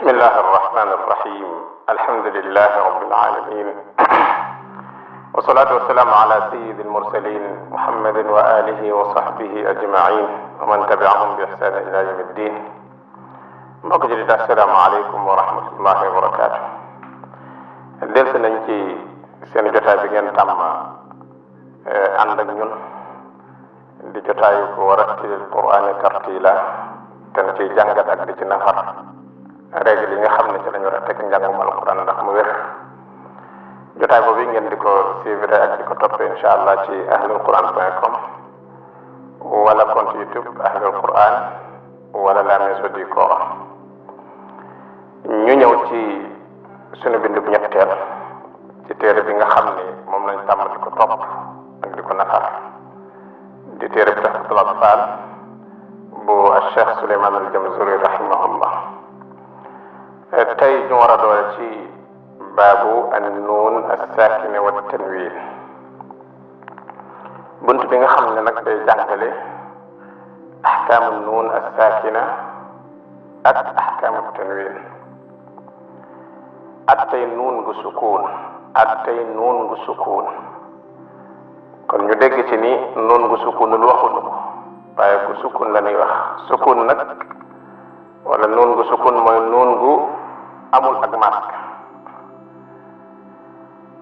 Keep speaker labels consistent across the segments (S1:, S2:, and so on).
S1: بسم الله الرحمن الرحيم. الحمد لله رب العالمين والصلاة والسلام على سيد المرسلين محمد وآله وصحبه أجمعين ومن تبعهم بإحسان إلى يوم الدين. mbokk ji di assalaamu aleykum wa rahmatullahi wa barakaatu. delsi nañ ci seen jotaay bi ngeen tàmm ànd ak ñun di jotaayu ko warattilil qur'aani tartiila te na ciy jàngat ak di ci nafar règle yi nga xam ne ci lañu war a teg njàngum alquran ndax mu wér. jotaay boobu ngeen di ko suivre ak di ko toppee incha allah ci ahlulquran.com wala compte YouTube ahlul quran wala la maison du Coran. ñu ñëw ci sunu bindub ñetteel ci téere bi nga xam ni moom lañ tàmm di ko topp ak di ko nafar di téere bi Tuhfatul Atfal bu Cheikh Souleymane al-Jamzuri rahimahullah. tey ñu war a doole ci baabu an-nuun as-saakina wa tanwiin, bunt bi nga xam ne nag day jàngale ahkaamu nuun as-saakina ak ahkaamu tanwiin. attey nuun gu sukuun attey nuun gu sukuun kon ñu dégg ci ni nuun gu sukuunul waxuñu ko waaye gu sukuun la ñuy wax. sukuun nag wala nuun gu sukuun mooy nuun gu amul ak masque,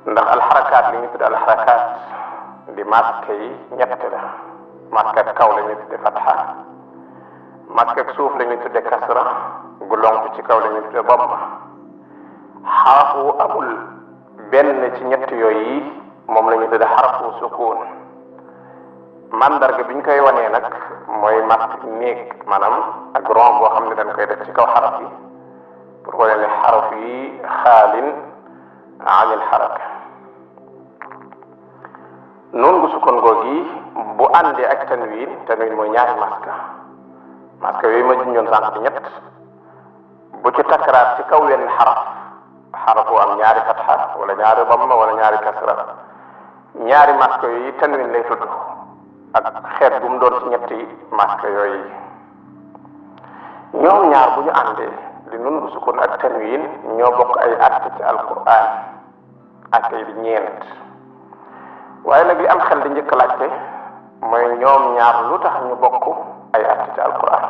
S1: ndax alxarakaat li ñu tudde alxarakaat di masque yi ñett la. masque ak kaw la ñu tudde fatxa, masque ak suuf la ñu tudde kasra, gu lonk ci kaw la ñu tudde bomba. xarafu amul benn ci ñett yooyu moom la ñu tudde xarafu sukuun. mandarga bi ñu koy wanee nag mooy masque néeg, maanaam ak rond boo xam ne dañ koy def ci kaw xaraf yi pour wane ne xaraf yi xaalin anil xaraka. noonu gu sukkoon googi bu àndee ak tanwiin mooy ñaari masque yooyu ma junjoon sànq ci ñett, bu ci takkaraat ci kaw wenn xarafu am ñaari fatxa wala ñaari damma wala ñaari kasra, ñaari masque yooyu tanwiin lay tudd ak xeet bu mu doon ci ñetti masque yooyu. ñoom ñaar bu ñu àndee di nun gu sukkoon ak tanwiin ñoo bokk ay àtte ci alquran, àtte yi di ñeent. waaye nag li am xel di njëkk laajte mooy ñoom ñaar lu tax ñu bokk ay àtte ci alquran.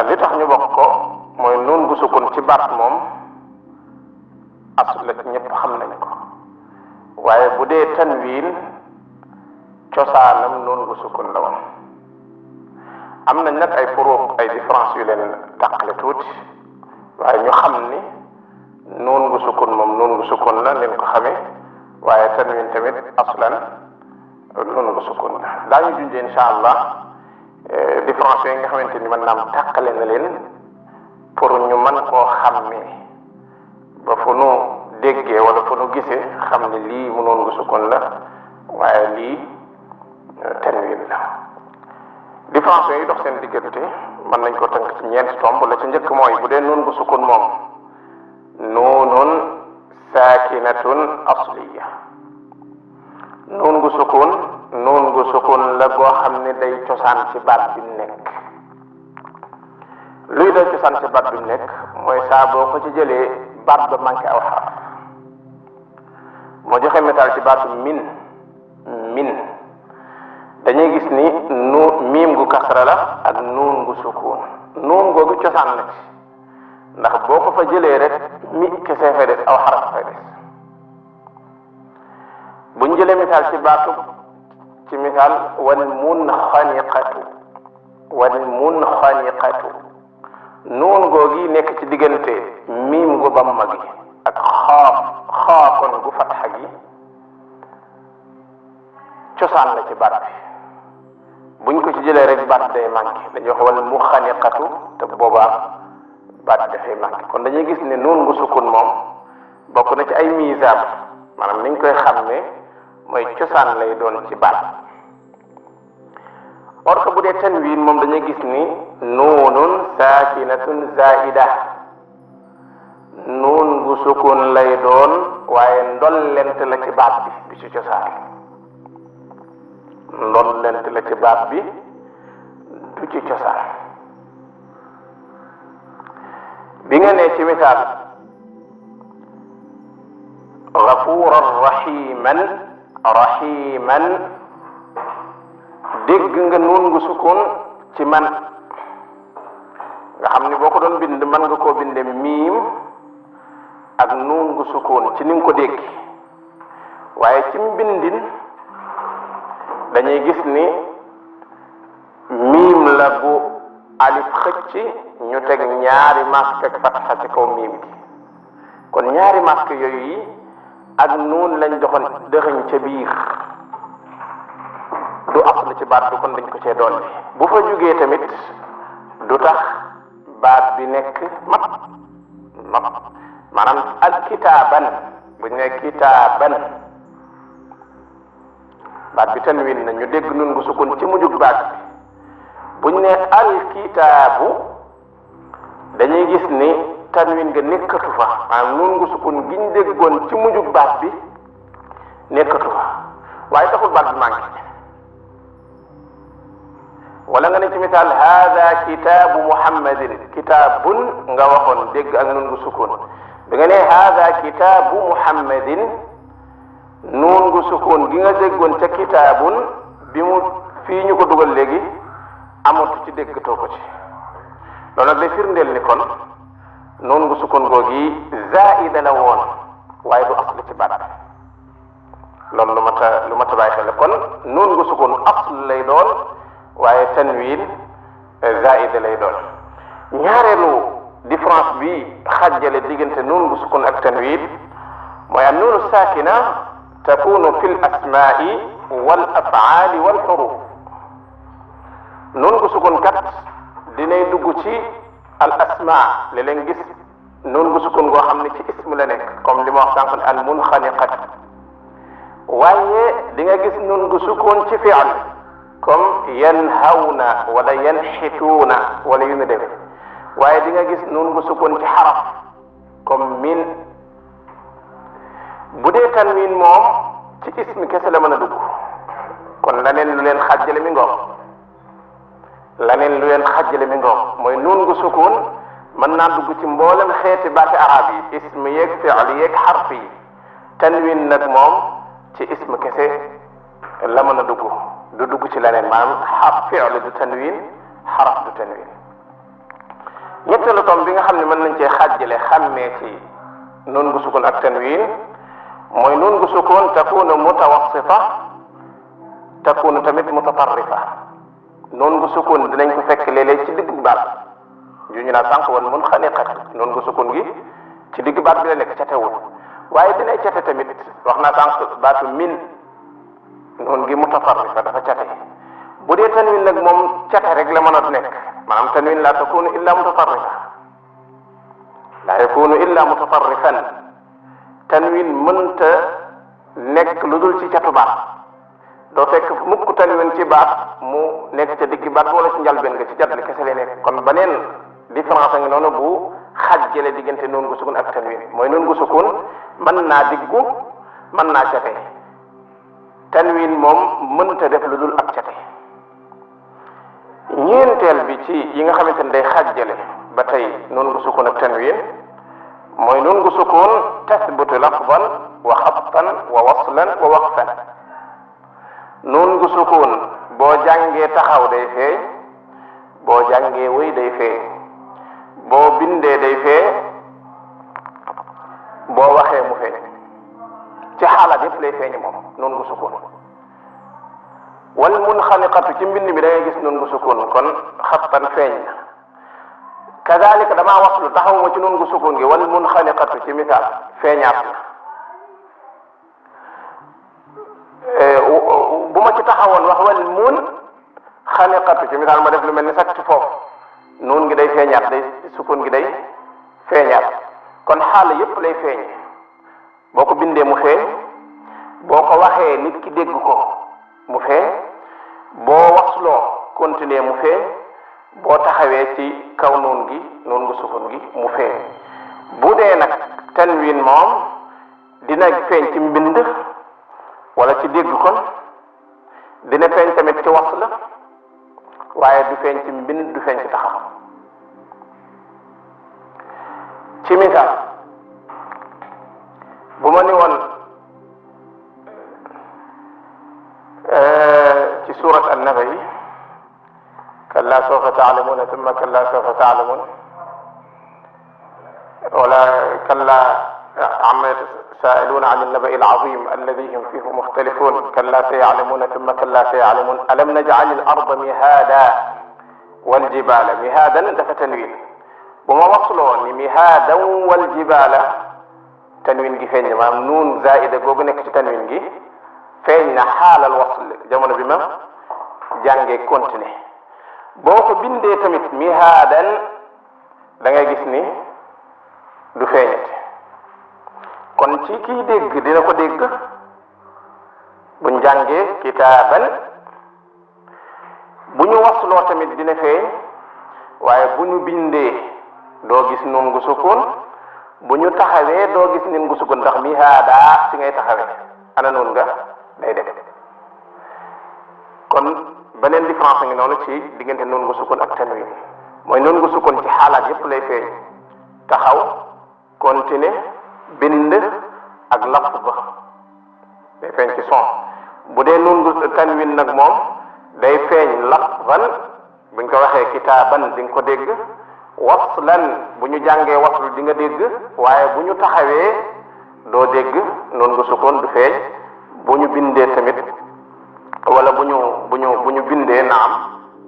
S1: li tax ñu bokk ko mooy nun gu sukkoon ci baat moom asl la ñëpp xam nañ ko, waaye bu dee tanwiin cosaanam nun gu sukkoon la woon. am nañ nag ay furuq ay différence yu leen tàqale tuuti, waaye ñu xam ni nuun gu sukun moom nuun gu sukun la leen ko xamee, waaye tanwin tamit aslan nuun gu sukun la. daañu junjee insha allah différence yooyu nga xamante ni mën naam tàqale na leen pour ñu mën koo xàmmee ba fu nu déggee wala fu nu gisee xam ni lii mu nuun gu sukun la waaye lii tanwin la. différence yooyu dox seen diggante mën nañ ko tënk ci ñeenti tomb. la ci njëkk mooy bu dee nuun gu sukun moom nuunun saakinatun asliya. nuun gu sukun la goo xam ne day cosaan ci baat bi mu nekk. luy day cosaan ci baat bi mu nekk mooy saa boo ko ci jëlee baat ba manqué aw xaraf. moo joxe misaal ci baatu min dañuy gis ni miim gu kasra la ak nuun gu sukun. nuun googu cosaan la ci, ndax boo ko fa jëlee rek mi kese fay des, aw xaraf fay des. buñ jëlee misaal ci misaal wal munxaniqatu nuun googi nekk ci diggante miim gu damma gi ak xaafon gu fatxa gi cosaan la ci baat bi. buñ ko ci jëlee rek baat day manqué, dañuy wax wal muxaniqatu te boobaa baat dafay manqué. kon dañuy gis ne nuun gu sukun moom bokk na ci ay misaal, maanaam niñ koy xàmmee mooy cosaan lay doon ci baat. or que bu dee tanwiin moom dañuy gis ni nuunun saakinatun zaida, nuun gu sukun lay doon waaye ndollent la ci baat bi ci cosaan. ndollent la ci baat bi du ci cosaan. bi nga ne ci misaal gafuran rahiman dégg nga nuun gu sukkoon ci man nga xam ni boo ko doon bind mën nga koo binde miim ak nuun gu sukkoon ci ni nga ko dégg waaye ci mbindin dañuy gis ni miim la bu alif xëcc ñu teg ñaari masque ak fatxa ci kaw miim gi kon ñaari masque yooyu yi ak nuun lañ dëxëñ ca biir du aslu ci baat bi kon dañ ko cee dolli bu fa jógee tamit du tax baat bi nekk mat maanaam alkitaaban bu ñu ne kitaaban baat bi tanwin na ñu dégg nun gu sukun ci mujjug baat bi bu ñu ne alkitaabu dañuy gis ni tanwin nga nekkatu fa maanaam nun gu sukun gi ñu déggoon ci mujjug baat bi nekkatu fa waaye taxul baat bi manqué wala nga ne ci misaal hada kitaabu muhammadin kitaabun nga waxoon dégg ak nun gu sukun bi nga ne hada kitaabu muhammadin nun gu sukun gi nga déggoon ca kitaabun bi mu fii ñu ko dugal léegi amatu ci dégg too ko ci loolu nag day firndeel ni kon nun gu sukun googi zaida la woon waaye du aslu ci baat loolu lu ma ta bàyyi xel kon nun gu sukun aslu lay doon waaye tanwin zaida lay doon ñaareelu différence bi xajjale diggante nun gu sukun ak tanwin mooy an nuunu saakina takunu fi l asmaai wal afaali wal xuruf nun gu sukun kat dinay dugg ci al asmaa léeg-léeg gis nun gu sukun goo xam ne ci ism la nekk comme li ma wax sànq al munxaniqat waaye di nga gis nun gu sukun ci fi'l comme yanhawna wala yanxituuna wala yu mu def waaye di nga gis nun gu sukun ci xaraf comme min bu dee tanwin moom ci ismi kese la mën a dugg kon laneen lu leen xàjjale mi ngoog laneen lu leen xàjjale mi ngoog mooy nun gu sukun mën naa dugg ci mboolem xeeti baati arab yi ism yeeg fi'l yeeg xarf yi tanwin nag moom ci ism kese la mën a dugg du dugg ci leneen maanaam xarf fi'l du tanwin xaraf du tanwin ñetteelu tom bi nga xam ne mën nañ cee xàjjale xàmmee ci nun gu sukun ak tanwin mooy nun gu sukun takunu mutawassita takunu tamit mutatarrifa nun gu sukun dinañ ko fekk léeg-léeg ci digg baat ju ñu naa sànq wal munxaniqat nun gu sukun gi ci digg baat bi la nekk catewul waaye dinay cate tamit wax naa sànq baatu min noon gi mutatarrifa dafa cate bu dee tanwin nag moom cate rek la mën a nekk maanaam tanwin la takunu illa mutatarrifa la yakunu illa mutatarrifan tanwin mënta nekk lu dul ci catu baat doo fekk mukk tanwin ci baat mu nekk ca digg baat wala ci njalbeen nga ci jatli kese lay nekk kon beneen différence a ngi noonu bu xajjale diggante nun gu sukun ak tanwin mooy nun gu sukun mën naa diggu mën naa cate tanwin moom mënta def lu dul ak cate ñeenteel bi ci yi nga xamante ne day xajjale ba tey nun gu sukun ak tanwin mooy nun gu sukun tasbutu lafdan wa xattan wa waslan wa waqfan nun gu sukun boo jàngee taxaw day feeñ boo jàngee wëy day feeñ boo bindee day feeñ boo waxee mu feeñ ci xaalaat yépp lay feeñ moom nun gu sukun wal munxaniqatu ci mbind mi da ngay gis nun gu sukun kon xattan feeñ na kadalika damaa waslu taxawuma ci nun gu sukun gi wal munxaniqatu ci misaal feeñaat na bu ma ci taxawoon wax wal munxaniqatu ci misaal ma def lu mel ni sax ci foofu nun ngi day feeñaat day sukun gi day feeñaat kon xaal yépp lay feeñ boo ko bindee mu feeñ boo ko waxee nit ki dégg ko mu feeñ boo wasloo continuer mu feeñ boo taxawee ci kaw nun gu sukun gi mu feeñ bu dee nag tanwin moom dina feeñ ci mbind wala ci dégg kon dina feeñ tamit ci wasl waaye du feeñ ci mbind du feeñ ci taxaw ci misaal bu ma ni woon ci surat an-naba yi kalla sawfa ta'lamuna thumma kalla sawfa ta'lamun wala kalla amma سائلون عن النبأ العظيم الذي هم فيه مختلفون كلا سيعلمون ثم كلا سيعلمون ألم نجعل الأرض مهادا والجبال مهادا dafa tanwin bu ma waxloo ni mihaadan wal jibaala tanwin gi feeñ na maanaam nuun zaida googu nekk ci tanwin gi feeñ na xaalal wasl jamono bi ma jàngee continuer boo ko bindee tamit mihaadan da ngay gis ni du feeñati kon ci kii dégg dina ko dégg buñ jàngee kitaaban bu ñu wasloo tamit dina feeñ waaye bu ñu bindee doo gis nun gu sukkoon bu ñu taxawee doo gis nun gu sukkoon ndax mihaadaa ci ngay taxawee ana nun nga day dem kon beneen différence ngi noonu ci diggante nun gu sukkoon ak tanwin mooy nun gu sukkoon ci xaalaat yépp lay feeñ taxaw continuer bind ak lafz ba day feeñ ci son bu dee nun gu tanwin nag moom day feeñ lafzan buñ ko waxee kitaaban di nga ko dégg waslan bu ñu jàngee waslu di nga dégg waaye bu ñu taxawee doo dégg nun gu sukkoon du feeñ bu ñu bindee tamit wala bu ñu bindee naam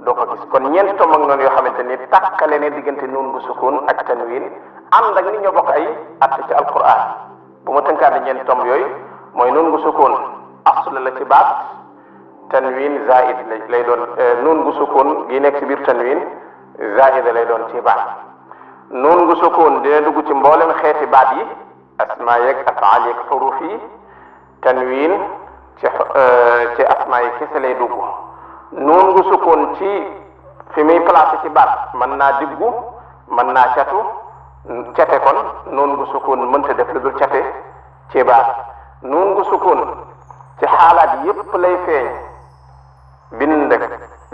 S1: doo ko gis kon ñeent tomb ak noonu yoo xamante ni takkale ne diggante nun gu sukkoon ak tanwin ànd ak ni ñoo bokk ay att ci alquran bu ma tënkaat ñeent tomb yooyu mooy nun gu sukkoon asl la ci baat tanwin zaid lay doon nun gu sukkoon gi nekk ci biir tanwin zaid lay doon ci baat nun gu sukkoon dina dugg ci mboolem xeeti baat yi asmaa yeeg afaal yeeg xuruf yi tanwin ci asmaa yi kese lay dugg nun gu sukkoon ci fi muy placé ci baat mën naa diggu mën naa cate kon nun gu sukkoon mënta def lu dul cate ci baat nun gu sukkoon ci xaalaat yépp lay feeñ bind ak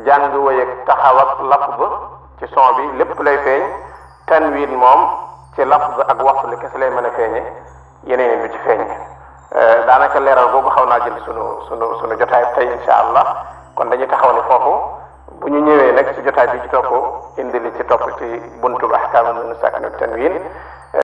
S1: jàng wëy ak taxaw ak lafz ci son bi lépp lay feeñ tanwin moom ci lafz ak wasl kese lay mën a feeñe yeneen du ci feeñ daanaka leeral boobu xaw naa jël sunu jotaay tey insha allah kon dañuy taxaw ni foofu bu ñu ñëwee nag ci jotaay bi ci topp indi li ci topp ci buntu ahkaamu nun sakin tanwin